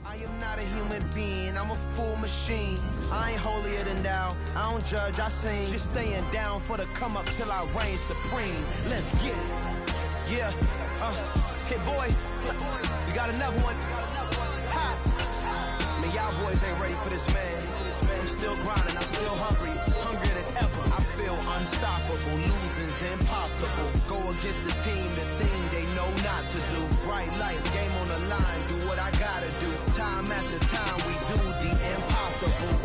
I am not a human being, I'm a full machine. I ain't holier than thou, I don't judge, I sing. Just staying down for the come up till I reign supreme. Let's get it. Yeah, hit boy, we got another one. Ha. Man, y'all boys ain't ready for this, man. I'm still grinding, I'm still hungry, hungrier than ever. I feel unstoppable, losing's impossible. Go against the team, the thing they know not to do. Bright lights, game on the line, do what I gotta do. Time after time, we do the impossible.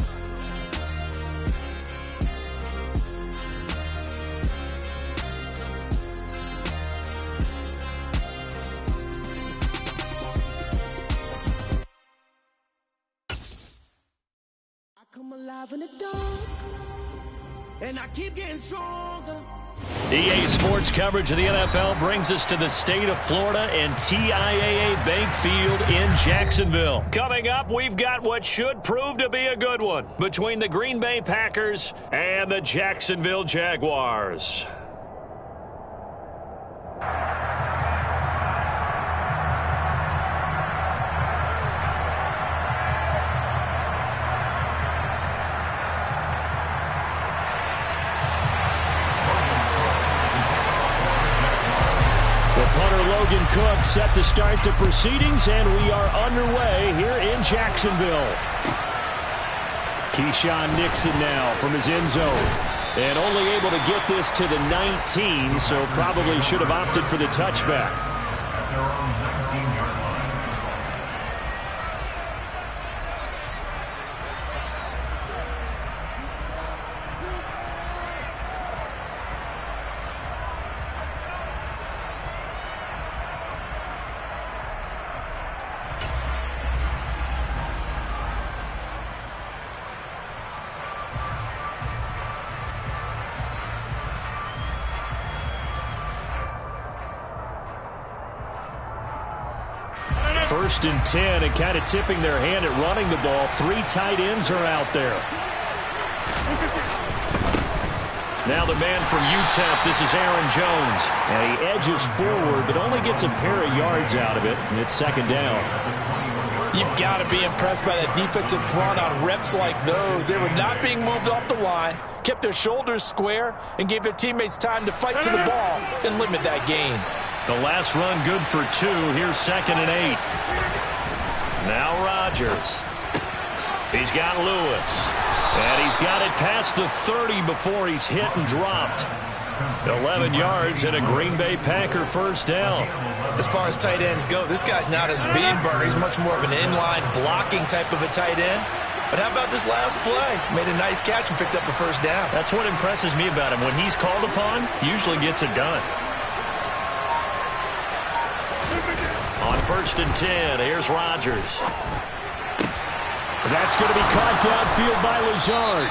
Come alive in the dark, and I keep getting stronger. EA Sports coverage of the NFL brings us to the state of Florida and TIAA Bank Field in Jacksonville. Coming up, we've got what should prove to be a good one between the Green Bay Packers and the Jacksonville Jaguars. Cook set to start the proceedings, and we are underway here in Jacksonville. Keyshawn Nixon now from his end zone, and only able to get this to the 19, so probably should have opted for the touchback. First and 10, and kind of tipping their hand at running the ball. Three tight ends are out there. Now the man from UTEP, this is Aaron Jones. And he edges forward, but only gets a pair of yards out of it, and it's second down. You've got to be impressed by that defensive front on reps like those. They were not being moved off the line, kept their shoulders square, and gave their teammates time to fight to the ball and limit that gain. The last run good for 2. Here's second and 8. Now Rodgers. He's got Lewis. And he's got it past the 30 before he's hit and dropped. 11 yards and a Green Bay Packer first down. As far as tight ends go, this guy's not a speed burner. He's much more of an inline blocking type of a tight end. But how about this last play? Made a nice catch and picked up a first down. That's what impresses me about him. When he's called upon, usually gets it done. On first and 10, here's Rodgers. That's going to be caught downfield by Lazard.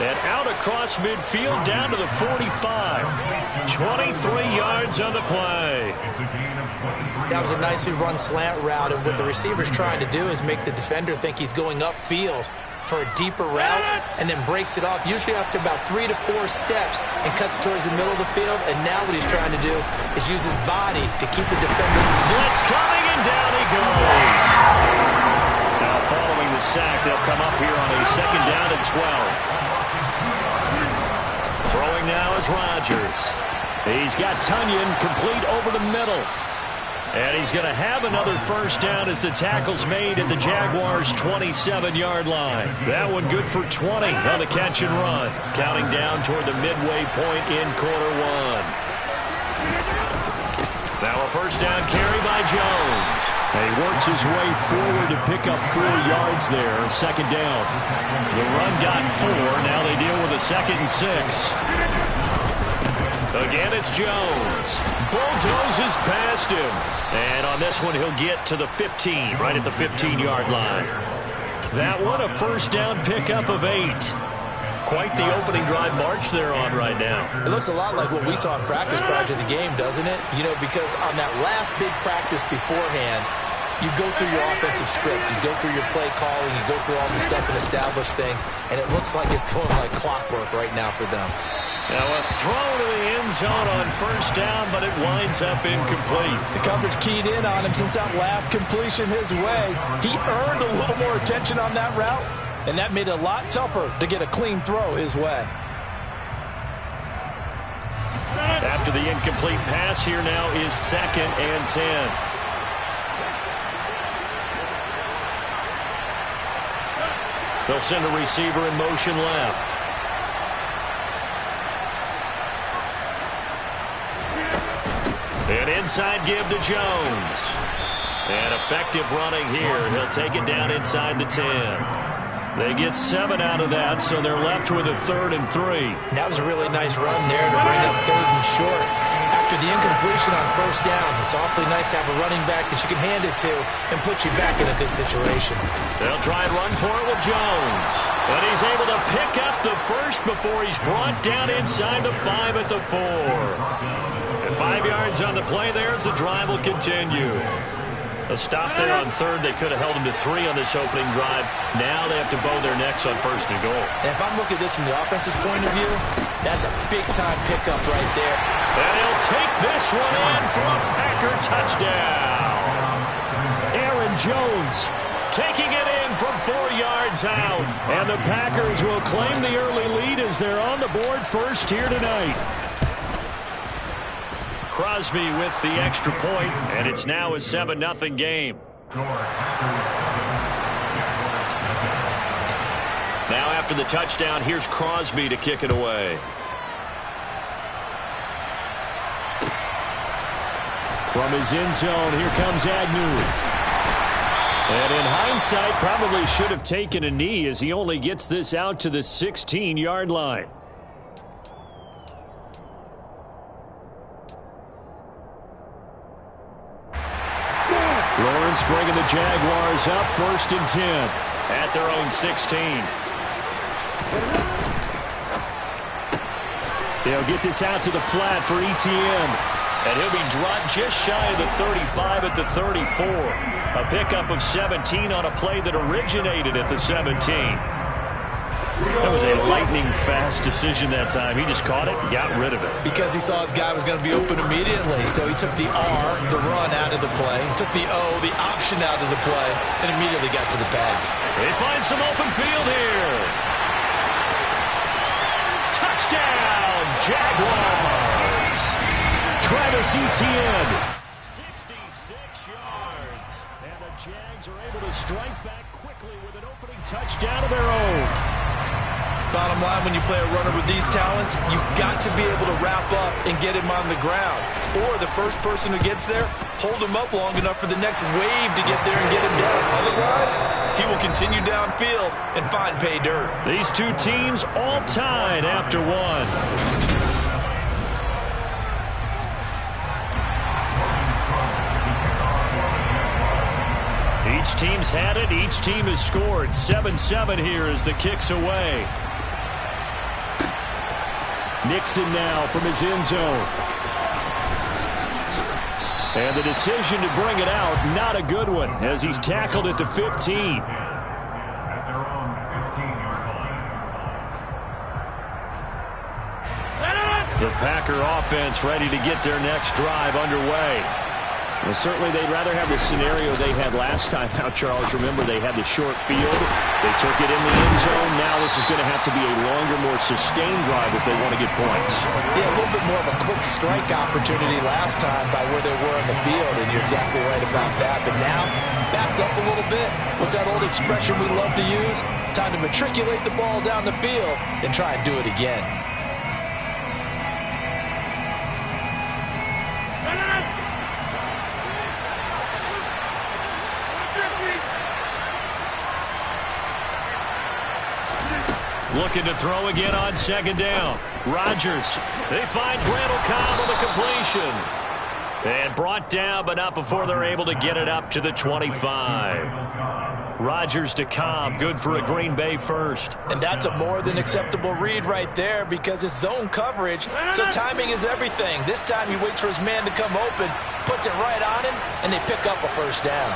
And out across midfield down to the 45. 23 yards on the play. That was a nicely run slant route, and what the receiver's trying to do is make the defender think he's going upfield for a deeper route, and then breaks it off, usually after about 3 to 4 steps, and cuts towards the middle of the field. And now what he's trying to do is use his body to keep the defender. Blitz coming, and down he goes. Now following the sack, they'll come up here on a second down and 12. Throwing now is Rodgers. He's got Tunyon complete over the middle. And he's going to have another first down as the tackle's made at the Jaguars' 27-yard line. That one good for 20 on the catch and run. Counting down toward the midway point in quarter one. Now a first down carry by Jones. And he works his way forward to pick up 4 yards there. Second down. The run got 4. Now they deal with a second and 6. Again, it's Jones. Bulldozes past him. And on this one, he'll get to the 15, right at the 15-yard line. That one, a first down pickup of 8. Quite the opening drive march they're on right now. It looks a lot like what we saw in practice prior to the game, doesn't it? You know, because on that last big practice beforehand, you go through your offensive script, you go through your play calling, you go through all the stuff and establish things, and it looks like it's going like clockwork right now for them. Now a throw to the end zone on first down, but it winds up incomplete. The coverage keyed in on him since that last completion his way. He earned a little more attention on that route, and that made it a lot tougher to get a clean throw his way. After the incomplete pass, here now is 2nd and 10. They'll send a receiver in motion left. An inside give to Jones. And effective running here. He'll take it down inside the 10. They get 7 out of that, so they're left with a 3rd and 3. That was a really nice run there to bring up 3rd and short. After the incompletion on first down, it's awfully nice to have a running back that you can hand it to and put you back in a good situation. They'll try and run for it with Jones. But he's able to pick up the first before he's brought down inside the 5 at the 4. And 5 yards on the play there as the drive will continue. A stop there on 3rd. They could have held him to 3 on this opening drive. Now they have to bow their necks on 1st and goal. And if I'm looking at this from the offense's point of view, that's a big-time pickup right there. And he'll take this one in for a Packer touchdown. Aaron Jones taking it in from 4 yards out. And the Packers will claim the early lead as they're on the board first here tonight. Crosby with the extra point, and it's now a 7-0 game. Now after the touchdown, here's Crosby to kick it away. From his end zone, here comes Agnew. And in hindsight, probably should have taken a knee as he only gets this out to the 16-yard line. Lawrence bringing the Jaguars up 1st and 10 at their own 16. They'll get this out to the flat for ETN. And he'll be dropped just shy of the 35 at the 34. A pickup of 17 on a play that originated at the 17. That was a lightning-fast decision that time. He just caught it and got rid of it. Because he saw his guy was going to be open immediately, so he took the R, the run, out of the play. He took the O, the option, out of the play, and immediately got to the pass. They find some open field here. Touchdown, Jaguars. Travis Etienne. 66 yards. And the Jags are able to strike back quickly with an opening touchdown of their own. Bottom line, when you play a runner with these talents, you've got to be able to wrap up and get him on the ground. Or the first person who gets there, hold him up long enough for the next wave to get there and get him down. Otherwise, he will continue downfield and find pay dirt. These two teams all tied after one. Each team's had it. Each team has scored. 7-7 here as the kick's away. Nixon now from his end zone. And the decision to bring it out, not a good one, as he's tackled at the 15. The Packer offense ready to get their next drive underway. Well, certainly they'd rather have the scenario they had last time out, Charles. Remember, they had the short field. They took it in the end zone. Now this is going to have to be a longer, more sustained drive if they want to get points. Yeah, a little bit more of a quick strike opportunity last time by where they were in the field, and you're exactly right about that. But now, backed up a little bit. What's that old expression we love to use? Time to matriculate the ball down the field and try and do it again. Looking to throw again on 2nd down. Rodgers. They find Randall Cobb on the completion. And brought down, but not before they're able to get it up to the 25. Rodgers to Cobb. Good for a Green Bay first. And that's a more than acceptable read right there because it's zone coverage, so timing is everything. This time he waits for his man to come open, puts it right on him, and they pick up a first down.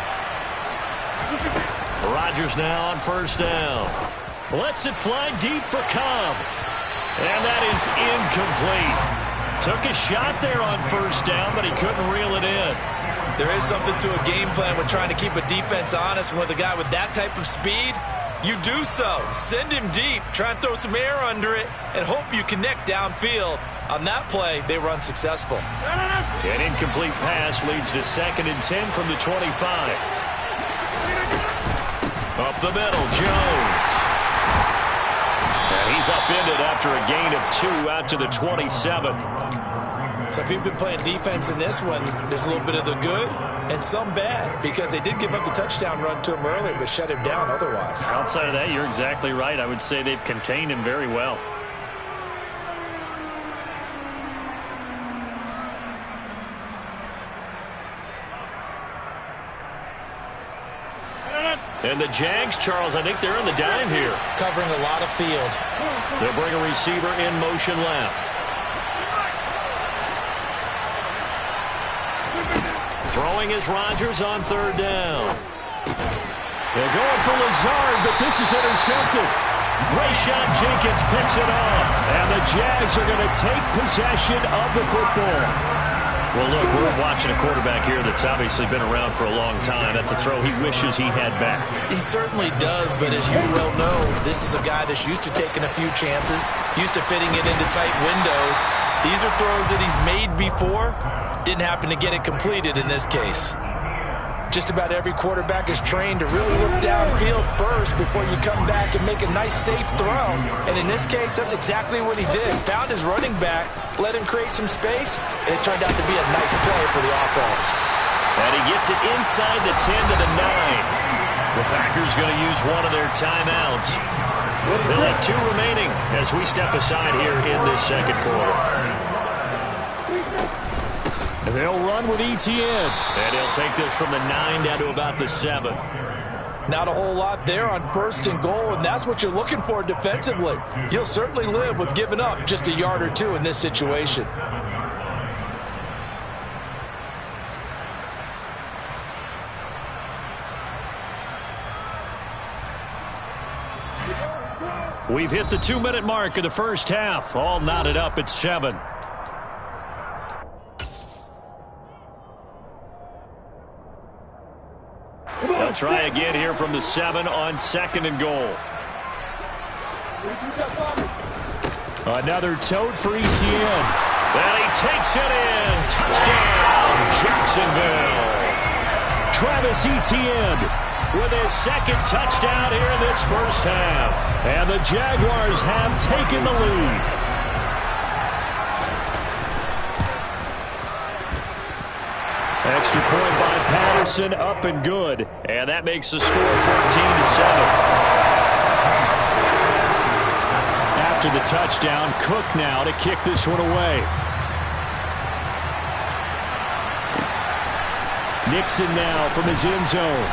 Rodgers now on 1st down. Lets it fly deep for Cobb. And that is incomplete. Took a shot there on first down, but he couldn't reel it in. There is something to a game plan with trying to keep a defense honest. With a guy with that type of speed, you do so. Send him deep. Try and throw some air under it and hope you connect downfield. On that play, they were unsuccessful. An incomplete pass leads to 2nd and 10 from the 25. Up the middle, Jones. And he's upended after a gain of 2 out to the 27. So if you've been playing defense in this one, there's a little bit of the good and some bad, because they did give up the touchdown run to him earlier but shut him down otherwise. Outside of that, you're exactly right. I would say they've contained him very well. And the Jags, Charles, I think they're on the dime here. Covering a lot of field. They'll bring a receiver in motion left. Throwing is Rodgers on 3rd down. They're going for Lazard, but this is intercepted. Rayshon Jenkins picks it off, and the Jags are going to take possession of the football. Well, look, we're watching a quarterback here that's obviously been around for a long time. That's a throw he wishes he had back. He certainly does, but as you well know, this is a guy that's used to taking a few chances, used to fitting it into tight windows. These are throws that he's made before. Didn't happen to get it completed in this case. Just about every quarterback is trained to really look downfield first before you come back and make a nice, safe throw. And in this case, that's exactly what he did. Found his running back, let him create some space, and it turned out to be a nice play for the offense. And he gets it inside the 10 to the 9. The Packers going to use one of their timeouts. They'll have 2 remaining as we step aside here in this second quarter. And they'll run with Etienne. And he'll take this from the 9 down to about the 7. Not a whole lot there on 1st and goal, and that's what you're looking for defensively. You'll certainly live with giving up just a yard or 2 in this situation. We've hit the 2-minute mark of the first half. All knotted up at 7. They'll try again here from the 7 on 2nd and goal. Another tote for Etienne. And he takes it in. Touchdown, Jacksonville. Travis Etienne with his 2nd touchdown here in this first half. And the Jaguars have taken the lead. Extra point by Patterson, up and good. And that makes the score 14 to 7. After the touchdown, Cook now to kick this one away. Nixon now from his end zone.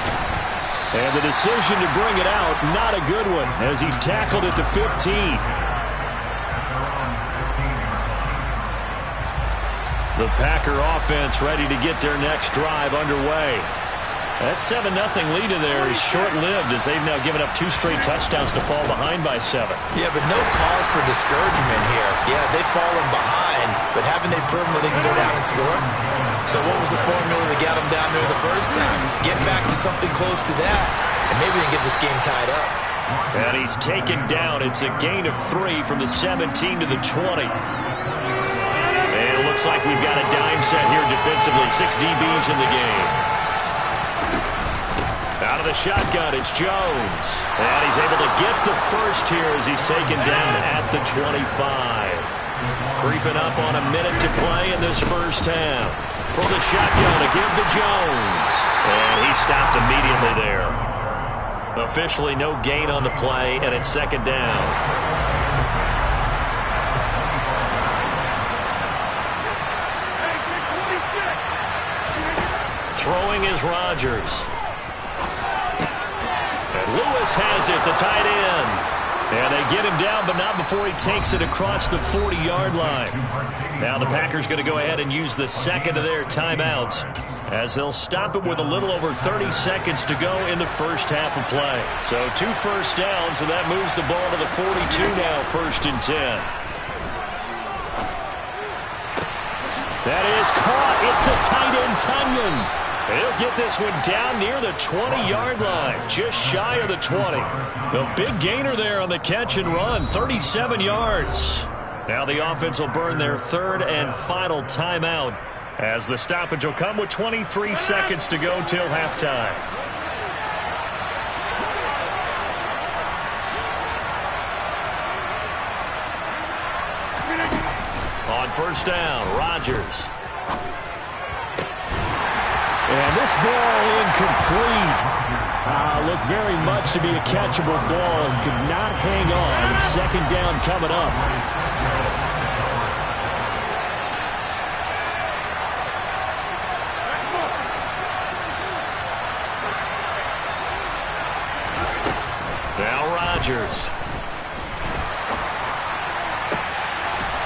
And the decision to bring it out, not a good one, as he's tackled at the 15. The Packer offense ready to get their next drive underway. That 7-0 lead of theirs is short-lived as they've now given up 2 straight touchdowns to fall behind by 7. Yeah, but no cause for discouragement here. Yeah, they've fallen behind, but haven't they proven that they can go down and score? So what was the formula that got them down there the first time? Get back to something close to that, and maybe they can get this game tied up. And he's taken down. It's a gain of 3 from the 17 to the 20. And it looks like we've got a dime set here defensively. 6 DBs in the game. Out of the shotgun, it's Jones. And he's able to get the first here as he's taken down at the 25. Creeping up on a minute to play in this first half. From the shotgun to give to Jones. And he stopped immediately there. Officially no gain on the play, and it's 2nd down. Throwing is Rodgers. And Lewis has it, the tight end. And they get him down, but not before he takes it across the 40-yard line. Now the Packers going to go ahead and use the 2nd of their timeouts as they'll stop it with a little over 30 seconds to go in the first half of play. So 2 first downs, and that moves the ball to the 42 now, 1st and 10. That is caught. It's the tight end, Tunyon. He'll get this one down near the 20-yard line, just shy of the 20. The big gainer there on the catch and run, 37 yards. Now the offense will burn their third and final timeout as the stoppage will come with 23 seconds to go till halftime. On first down, Rodgers. And this ball incomplete. Looked very much to be a catchable ball and could not hang on. Second down coming up. Now Rodgers.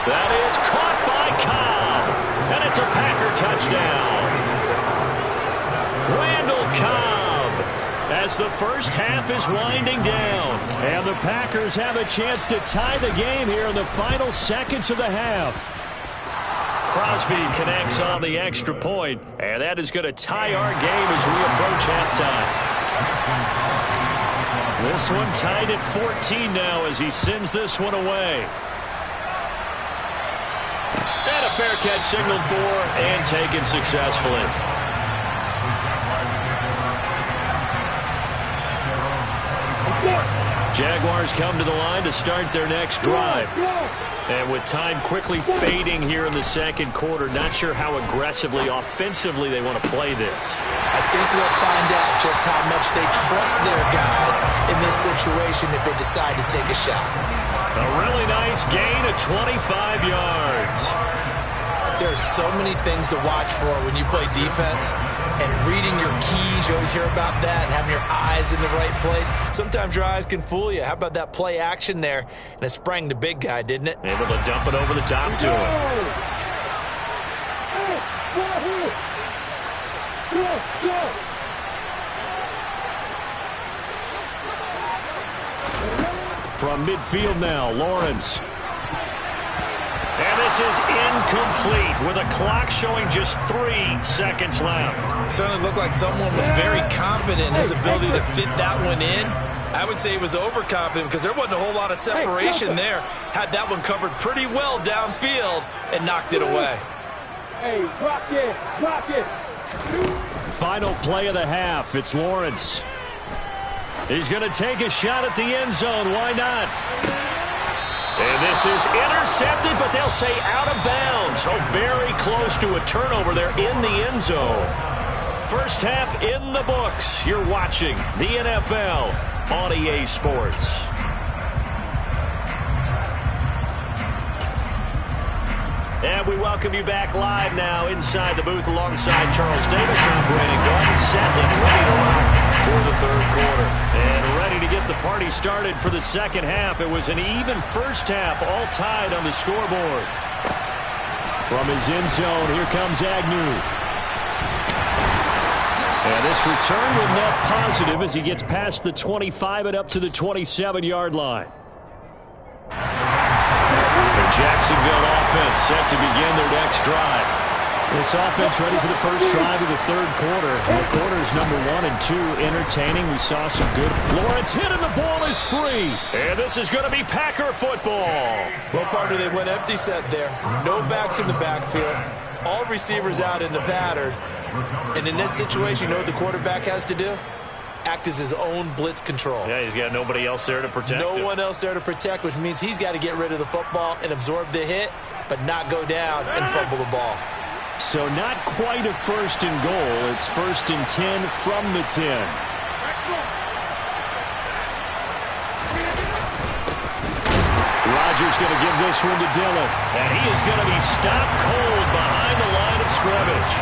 That is caught by Cobb. And it's a Packer touchdown. Randall Cobb as the first half is winding down. And the Packers have a chance to tie the game here in the final seconds of the half. Crosby connects on the extra point, and that is going to tie our game as we approach halftime. This one tied at 14 now as he sends this one away. And a fair catch signaled for and taken successfully. Jaguars come to the line to start their next drive. And with time quickly fading here in the second quarter, not sure how aggressively, offensively they want to play this. I think we'll find out just how much they trust their guys in this situation if they decide to take a shot. A really nice gain of 25 yards. There's so many things to watch for when you play defense, and reading your keys, you always hear about that, and having your eyes in the right place. Sometimes your eyes can fool you. How about that play action there? And it sprang the big guy, didn't it? Able to dump it over the top to him. From midfield now, Lawrence. And this is incomplete with a clock showing just 3 seconds left. Certainly looked like someone was very confident in his ability to fit that one in. I would say he was overconfident because there wasn't a whole lot of separation there. Had that one covered pretty well downfield and knocked it away. Hey, drop it, drop it. Final play of the half. It's Lawrence. He's going to take a shot at the end zone. Why not? And this is intercepted, but they'll say out of bounds. So very close to a turnover there in the end zone. First half in the books. You're watching the NFL on EA Sports. And we welcome you back live now inside the booth alongside Charles Davis. I'm Brandon Garden, set and ready to rock for the third quarter. And ready to get the party started for the second half. It was an even first half, all tied on the scoreboard. From his end zone, here comes Agnew. And this return will net positive as he gets past the 25 and up to the 27-yard line. The Jacksonville offense set to begin their next drive. This offense ready for the first drive of the third quarter. The quarters number 1 and 2 entertaining. We saw some good. Lawrence hit and the ball is free. And this is going to be Packer football. Well, partner, they went empty set there. No backs in the backfield. All receivers out in the pattern. And in this situation, you know what the quarterback has to do? Act as his own blitz control. Yeah, he's got nobody else there to protect him. No one else there to protect, which means he's got to get rid of the football and absorb the hit, but not go down and fumble the ball. So not quite a first and goal. It's first and 10 from the 10. Rodgers going to give this one to Dillon. And he is going to be stopped cold behind the line of scrimmage.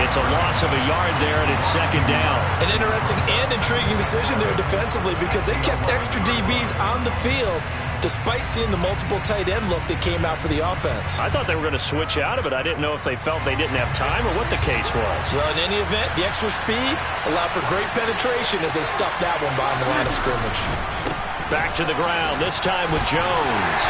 It's a loss of a yard there, and it's second down. An interesting and intriguing decision there defensively because they kept extra DBs on the field despite seeing the multiple tight end look that came out for the offense. I thought they were going to switch out of it. I didn't know if they felt they didn't have time or what the case was. Well, in any event, the extra speed allowed for great penetration as they stuffed that one behind the line of scrimmage. Back to the ground, this time with Jones.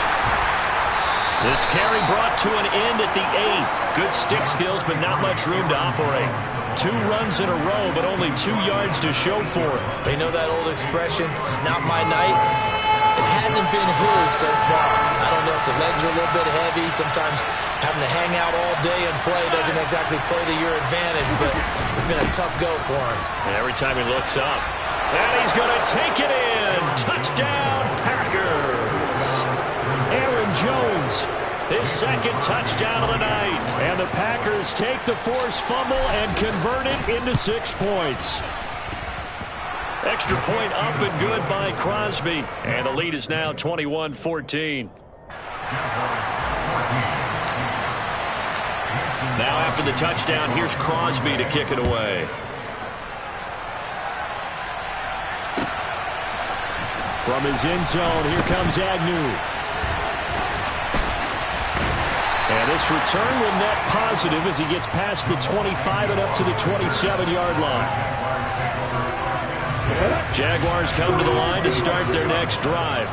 This carry brought to an end at the 8. Good stick skills, but not much room to operate. 2 runs in a row, but only 2 yards to show for it. They know that old expression, it's not my night. It hasn't been his so far. I don't know if the legs are a little bit heavy. Sometimes having to hang out all day and play doesn't exactly play to your advantage, but it's been a tough go for him. And every time he looks up, and he's going to take it in. Touchdown, Packers. Aaron Jones, his second touchdown of the night. And the Packers take the forced fumble and convert it into 6 points. Extra point up and good by Crosby. And the lead is now 21-14. Now after the touchdown, here's Crosby to kick it away. From his end zone, here comes Agnew. And this return will net positive as he gets past the 25 and up to the 27-yard line. Jaguars come to the line to start their next drive.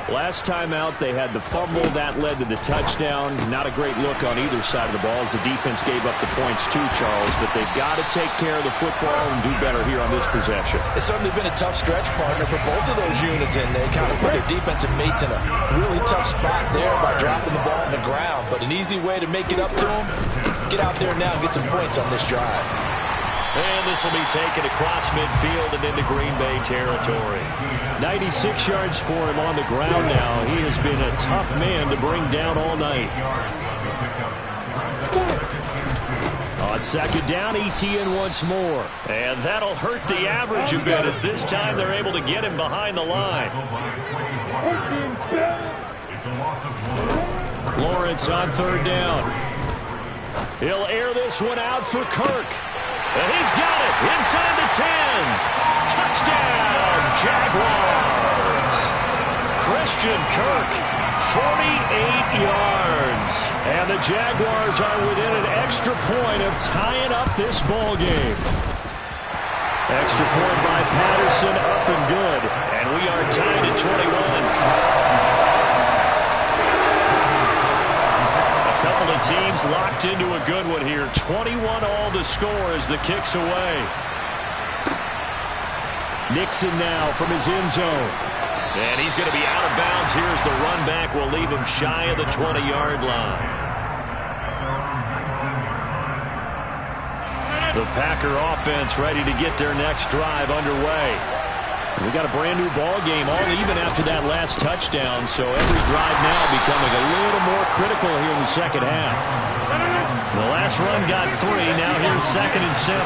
Last time out, they had the fumble. That led to the touchdown. Not a great look on either side of the ball as the defense gave up the points too, Charles. But they've got to take care of the football and do better here on this possession. It's certainly been a tough stretch, partner, for both of those units, and they kind of put their defensive mates in a really tough spot there by dropping the ball on the ground. But an easy way to make it up to them, get out there now and get some points on this drive. And this will be taken across midfield and into Green Bay territory. 96 yards for him on the ground now. He has been a tough man to bring down all night. On second down, ETN once more. And that'll hurt the average a bit as this time they're able to get him behind the line. Lawrence on third down. He'll air this one out for Kirk. And he's got it inside the 10. Touchdown, Jaguars. Christian Kirk, 48 yards. And the Jaguars are within an extra point of tying up this ball game. Extra point by Patterson, up and good. And we are tied at 21. Couple of teams locked into a good one here. 21 all to score as the kick's away. Nixon now from his end zone. And he's going to be out of bounds here as the run back will leave him shy of the 20-yard line. The Packer offense ready to get their next drive underway. We got a brand new ball game, all even after that last touchdown, so every drive now becoming a little more critical here in the second half. The last run got 3, now here's 2nd and 7.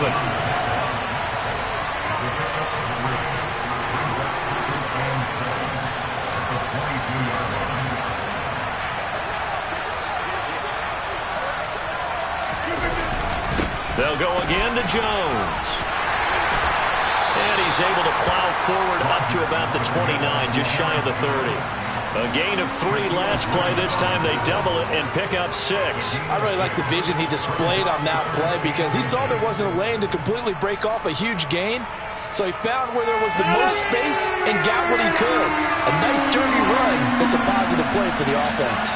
They'll go again to Jones. And he's able to plow forward up to about the 29, just shy of the 30. A gain of 3 last play. This time they double it and pick up 6. I really like the vision he displayed on that play because he saw there wasn't a lane to completely break off a huge gain. So he found where there was the most space and got what he could. A nice dirty run that's a positive play for the offense.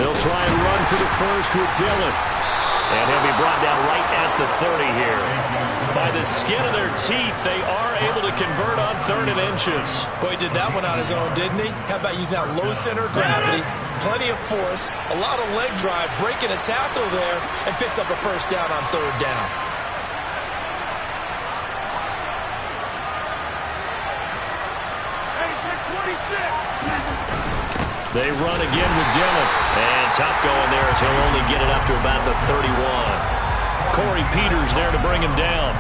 They'll try and run for the first with Dillon. And he'll be brought down right at the 30 here. By the skin of their teeth, they are able to convert on 3rd and inches. Boy, he did that one on his own, didn't he? How about using that low center of gravity, plenty of force, a lot of leg drive, breaking a tackle there, and picks up a first down on 3rd down. They run again with Dillon. And tough going there as he'll only get it up to about the 31. Corey Peters there to bring him down.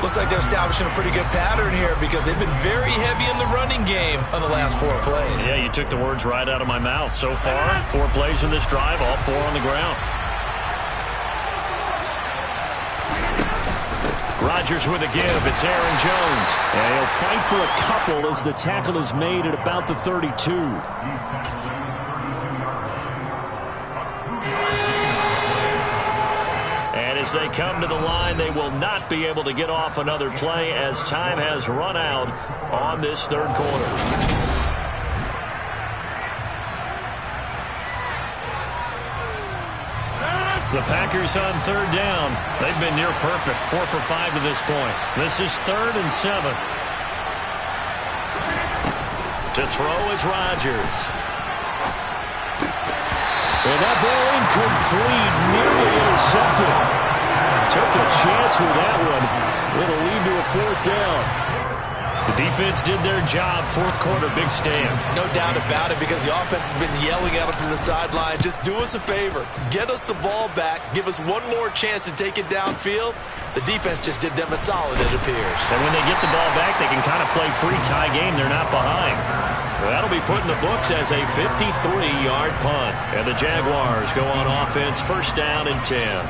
Looks like they're establishing a pretty good pattern here because they've been very heavy in the running game on the last 4 plays. Yeah, you took the words right out of my mouth. So far, 4 plays in this drive, all 4 on the ground. Rodgers with a give. It's Aaron Jones. And he'll fight for a couple as the tackle is made at about the 32. As they come to the line, they will not be able to get off another play as time has run out on this third quarter. The Packers on third down. They've been near perfect, 4 for 5 to this point. This is 3rd and 7. To throw is Rodgers. And that ball incomplete, nearly intercepted. Took a chance with that one. It'll lead to a 4th down. The defense did their job. 4th quarter, big stand. No doubt about it, because the offense has been yelling at them from the sideline. Just do us a favor. Get us the ball back. Give us one more chance to take it downfield. The defense just did them a solid, it appears. And when they get the ball back, they can kind of play free tie game. They're not behind. Well, that'll be put in the books as a 53-yard punt. And the Jaguars go on offense, 1st down and 10.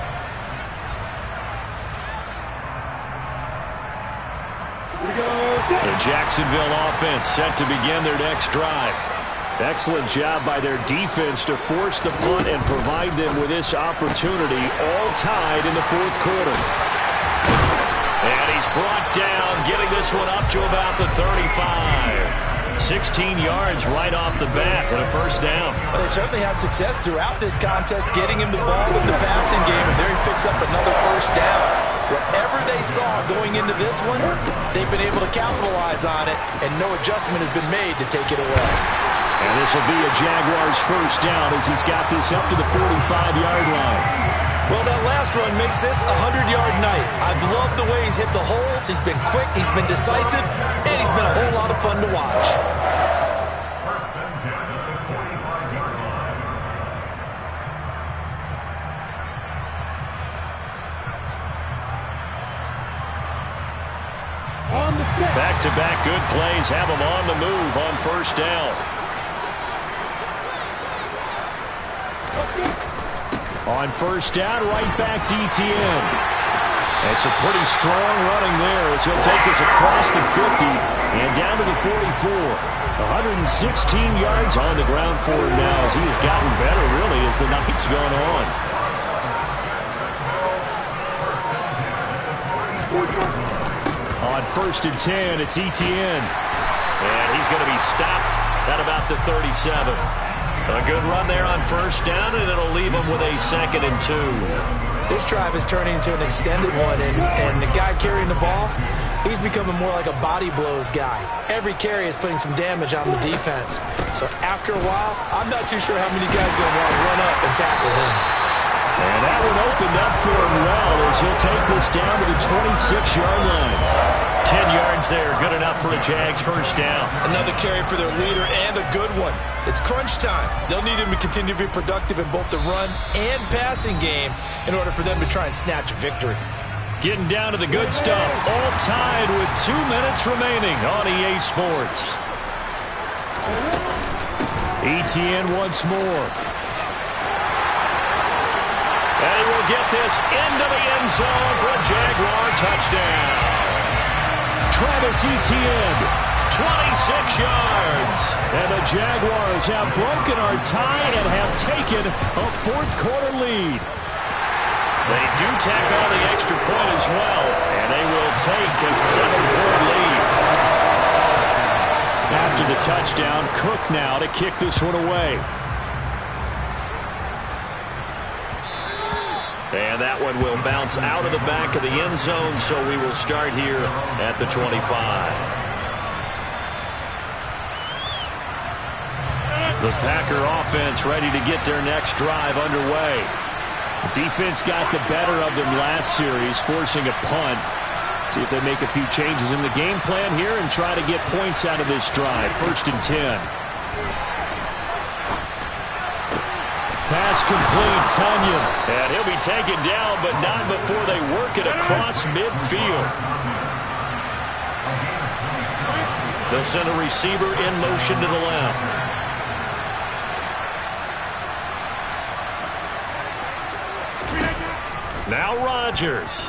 The Jacksonville offense set to begin their next drive. Excellent job by their defense to force the punt and provide them with this opportunity, all tied in the 4th quarter. And he's brought down, getting this one up to about the 35. 16 yards right off the bat with a 1st down. But they certainly had success throughout this contest, getting him the ball in the passing game, and there he picks up another 1st down. Whatever they saw going into this one, they've been able to capitalize on it, and no adjustment has been made to take it away. And this will be a Jaguars 1st down as he's got this up to the 45-yard line. Well, that last run makes this a 100-yard night. I've loved the way he's hit the holes. He's been quick, he's been decisive, and he's been a whole lot of fun to watch. Back-to-back good plays have him on the move on 1st down. On 1st down, right back to ETN. It's a pretty strong running there as he'll take this across the 50 and down to the 44. 116 yards on the ground for him now as he has gotten better, really, as the night's gone on. On 1st and 10, it's ETN. And he's going to be stopped at about the 37. A good run there on 1st down, and it'll leave him with a 2nd and 2. This drive is turning into an extended one, and the guy carrying the ball, he's becoming more like a body blows guy. Every carry is putting some damage on the defense. So after a while, I'm not too sure how many guys are going to want to run up and tackle him. And that one opened up for him well as he'll take this down to the 26-yard line. 10 yards there, good enough for a Jags 1st down. Another carry for their leader, and a good one. It's crunch time. They'll need him to continue to be productive in both the run and passing game in order for them to try and snatch a victory. Getting down to the good stuff, all tied with 2 minutes remaining on EA Sports. ETN once more. And he will get this into the end zone for a Jaguar touchdown. Travis Etienne, 26 yards. And the Jaguars have broken our tie and have taken a 4th quarter lead. They do tack on the extra point as well, and they will take a 7-point lead. After the touchdown, Cook now to kick this one away. And that one will bounce out of the back of the end zone, so we will start here at the 25. The Packer offense ready to get their next drive underway. The defense got the better of them last series, forcing a punt. See if they make a few changes in the game plan here and try to get points out of this drive. 1st and 10. Pass complete, Tunyon. And he'll be taken down, but not before they work it across midfield. They'll send a receiver in motion to the left. Now Rodgers.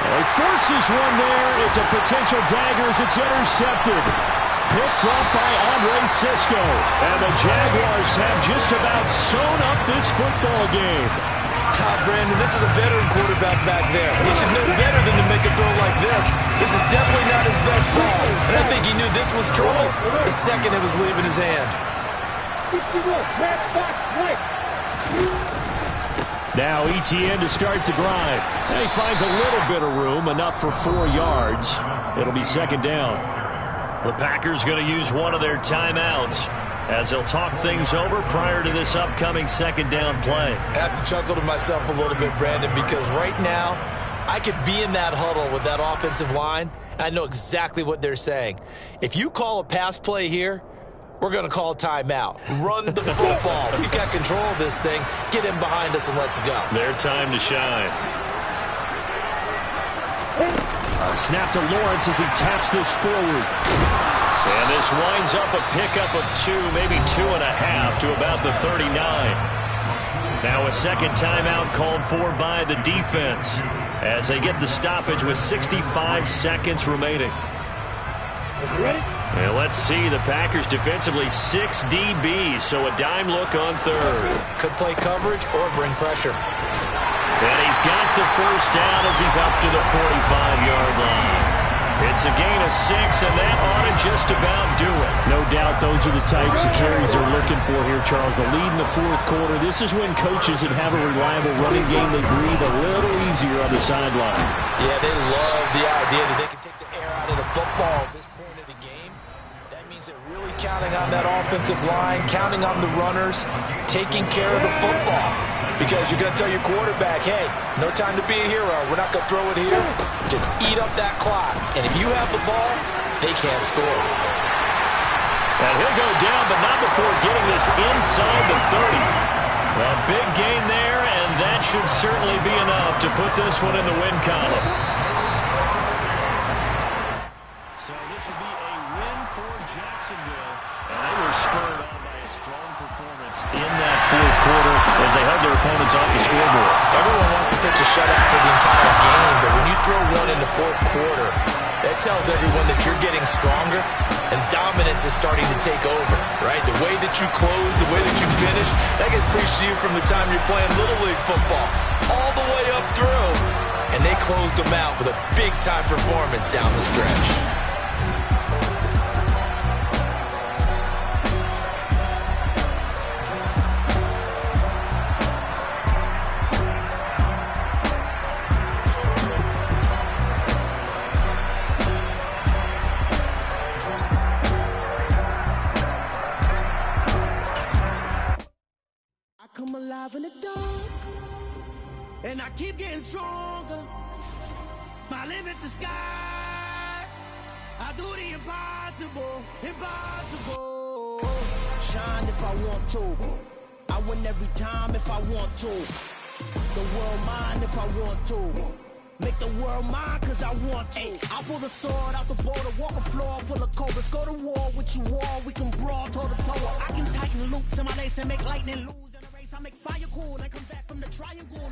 He forces one there. It's a potential dagger as it's intercepted. Picked up by Andre Sisco. And the Jaguars have just about sewn up this football game. Brandon, this is a veteran quarterback back there. He should know better than to make a throw like this. This is definitely not his best ball. And I think he knew this was trouble the second it was leaving his hand. Now ETN to start the drive. And he finds a little bit of room, enough for 4 yards. It'll be second down. The Packers going to use one of their timeouts as they'll talk things over prior to this upcoming second down play. I have to chuckle to myself a little bit, Brandon, because right now I could be in that huddle with that offensive line, and I know exactly what they're saying. If you call a pass play here, we're going to call a timeout. Run the football. We've got control of this thing. Get in behind us and let's go. Their time to shine. A snap to Lawrence as he taps this forward. And this winds up a pickup of 2, maybe 2.5 to about the 39. Now a second timeout called for by the defense as they get the stoppage with 65 seconds remaining. And let's see, the Packers defensively 6 DBs, so a dime look on third. Could play coverage or bring pressure. And he's got the first down as he's up to the 45-yard line. It's a gain of 6, and that ought to just about do it. No doubt those are the types of carries they're looking for here, Charles. The lead in the fourth quarter. This is when coaches that have a reliable running game, they breathe a little easier on the sideline. Yeah, they love the idea that they can take the air out of the football at this point of the game. That means they're really counting on that offensive line, counting on the runners, taking care of the football. Because you're going to tell your quarterback, hey, no time to be a hero. We're not going to throw it here. Just eat up that clock. And if you have the ball, they can't score. And he'll go down, but not before getting this inside the 30. A big gain there, and that should certainly be enough to put this one in the win column. So this will be a win for Jacksonville. And they were spurred on by a strong performance in that fourth quarter as they held their opponents off the scoreboard. Everyone wants to pitch a shutout for the entire game, but when you throw one in the fourth quarter, that tells everyone that you're getting stronger and dominance is starting to take over, right? The way that you close, the way that you finish, that gets preached to you from the time you're playing Little League football all the way up through. And they closed them out with a big-time performance down the stretch. Come alive in the dark, and I keep getting stronger. My limit's the sky. I do the impossible, impossible. Shine if I want to. I win every time if I want to. The world mine if I want to. Make the world mine cause I want to. I pull the sword out the border, walk a floor full of cobras. Go to war with you all, we can brawl toe to toe. I can tighten loops in my lace and make lightning lose. I make fire cool and come back from the triangle.